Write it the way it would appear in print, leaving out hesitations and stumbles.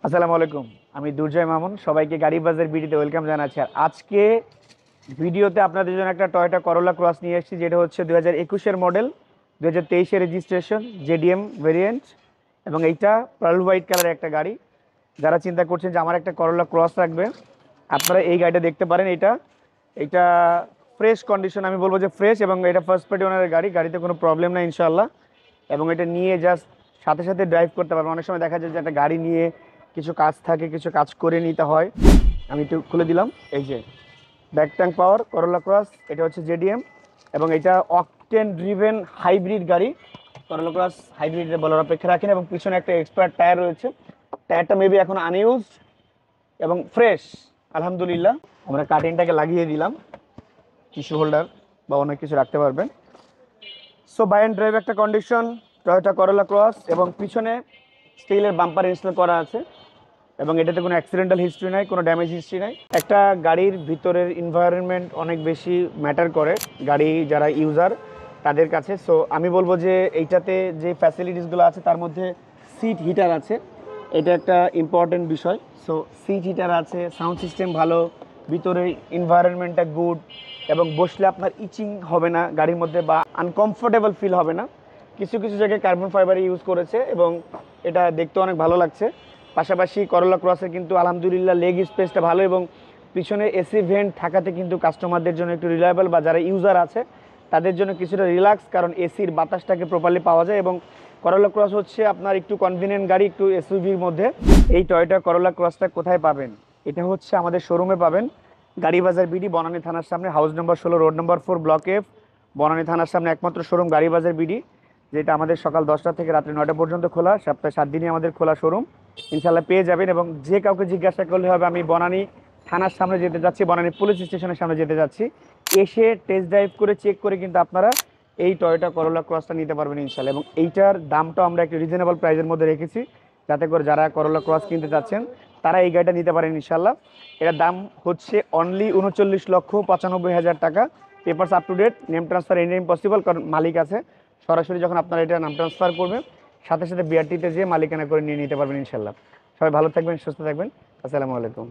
আসসালামু আলাইকুম। আমি দুর্জয় মামুন। সবাইকে গাড়ি বাজার ভিডিওতে ওয়েলকাম জানাচ্ছি। আর আজকে ভিডিওতে আপনাদের জন্য একটা টয়োটা করোলা ক্রস নিয়ে এসেছি, যেটা হচ্ছে 2021-এর মডেল, 2023-এর রেজিস্ট্রেশন, জেডিএম ভেরিয়েন্ট, এবং এইটা পার্ল হোয়াইট কালারের একটা গাড়ি। যারা চিন্তা করছেন যে আমার একটা করোলা ক্রস রাখবে, আপনারা এই গাড়িটা দেখতে পারেন। এটা ফ্রেশ কন্ডিশন, আমি বলবো যে ফ্রেশ, এবং এটা ফার্স্ট পার্টি ওনারের গাড়ি। গাড়িতে কোনো প্রবলেম নাই ইনশাআল্লাহ। এবং এটা নিয়ে জাস্ট সাথে সাথে ড্রাইভ করতে পারবেন। অনেক সময় দেখা যায় যে একটা গাড়ি নিয়ে কিছু কাজ থাকে, কিছু কাজ করে নিতে হয়। আমি একটু খুলে দিলাম। এই যে ব্যাক ট্যাঙ্ক পাওয়ার করোলা ক্রস, এটা হচ্ছে জেডিএম, এবং এটা অকটেন ড্রিভেন হাইব্রিড গাড়ি। করোলা ক্রস হাইব্রিড বলার অপেক্ষা রাখেন। এবং পিছনে একটা এক্সপায়ার টায়ার রয়েছে। টায়ারটা মেবি এখন আনইউজ এবং ফ্রেশ, আলহামদুলিল্লাহ। আমরা কাটিংটাকে লাগিয়ে দিলাম, টিস্যু হোল্ডার বা অনেক কিছু রাখতে পারবেন। সো বাই অ্যান্ড ড্রাইভ একটা কন্ডিশন টয়োটা করোলা ক্রস, এবং পিছনে স্টিলের বাম্পার ইনস্টল করা আছে, এবং এটাতে কোনো অ্যাক্সিডেন্টাল হিস্ট্রি নাই, কোনো ড্যামেজ হিস্ট্রি নাই। একটা গাড়ির ভিতরের এনভায়রনমেন্ট অনেক বেশি ম্যাটার করে গাড়ি যারা ইউজার তাদের কাছে। সো আমি বলবো যে এইটাতে যে ফ্যাসিলিটিসগুলো আছে তার মধ্যে সিট হিটার আছে, এটা একটা ইম্পর্টেন্ট বিষয়। সো সিট হিটার আছে, সাউন্ড সিস্টেম ভালো, ভিতরে এনভায়রনমেন্টটা গুড, এবং বসলে আপনার ইচিং হবে না গাড়ির মধ্যে বা আনকমফোর্টেবল ফিল হবে না। কিছু কিছু জায়গায় কার্বন ফাইবার ইউজ করেছে, এবং এটা দেখতে অনেক ভালো লাগছে। পাশাপাশি করোলা ক্রসের কিন্তু আলহামদুলিল্লাহ লেগ স্পেসটা ভালো, এবং পিছনে এসি ভেন্ট থাকাতে কিন্তু কাস্টমারদের জন্য একটু রিলায়েবল, বা যারা ইউজার আছে তাদের জন্য কিছুটা রিল্যাক্স, কারণ এসির বাতাসটাকে প্রপারলি পাওয়া যায়। এবং করোলা ক্রস হচ্ছে আপনার একটু কনভিনিয়েন্ট গাড়ি, একটু এসইউভির মধ্যে। এই টয়োটা করোলা ক্রসটা কোথায় পাবেন? এটা হচ্ছে আমাদের শোরুমে পাবেন, গাড়ি বাজার বিডি, বনানী থানার সামনে, হাউস নম্বর 16, road number 4, block F, Banani থানার সামনে একমাত্র শোরুম গাড়ি বাজার বিডি, যেটা আমাদের সকাল 10টা থেকে রাত্রি 9টা পর্যন্ত খোলা। সপ্তাহে 7 দিনই আমাদের খোলা শোরুম, ইনশাল্লাহ পেয়ে যাবেন। এবং যে কাউকে জিজ্ঞাসা করলে হবে আমি বনানী থানার সামনে যেতে যাচ্ছি, বনানী পুলিশ স্টেশনের সামনে যেতে যাচ্ছি। এসে টেস্ট ড্রাইভ করে চেক করে কিন্তু আপনারা এই টয়োটা করোলা ক্রসটা নিতে পারবেন ইনশাল্লাহ। এবং এইটার দামটাও আমরা একটু রিজনেবল প্রাইসের মধ্যে রেখেছি, যাতে করে যারা করোলা ক্রস কিনতে চাচ্ছেন তারা এই গাড়িটা নিতে পারেন ইনশাল্লাহ। এটার দাম হচ্ছে অনলি 39,95,000 টাকা। Papers up to date, name transfer any time possible, কারণ মালিক আছে। সরাসরি যখন আপনারা এটা নাম ট্রান্সফার করবেন, সাথে সাথে বিআরটিতে যেয়ে মালিকানা করে নিয়ে নিতে পারবেন ইনশাল্লাহ। সবাই ভালো থাকবেন, সুস্থ থাকবেন। আসসালামু আলাইকুম।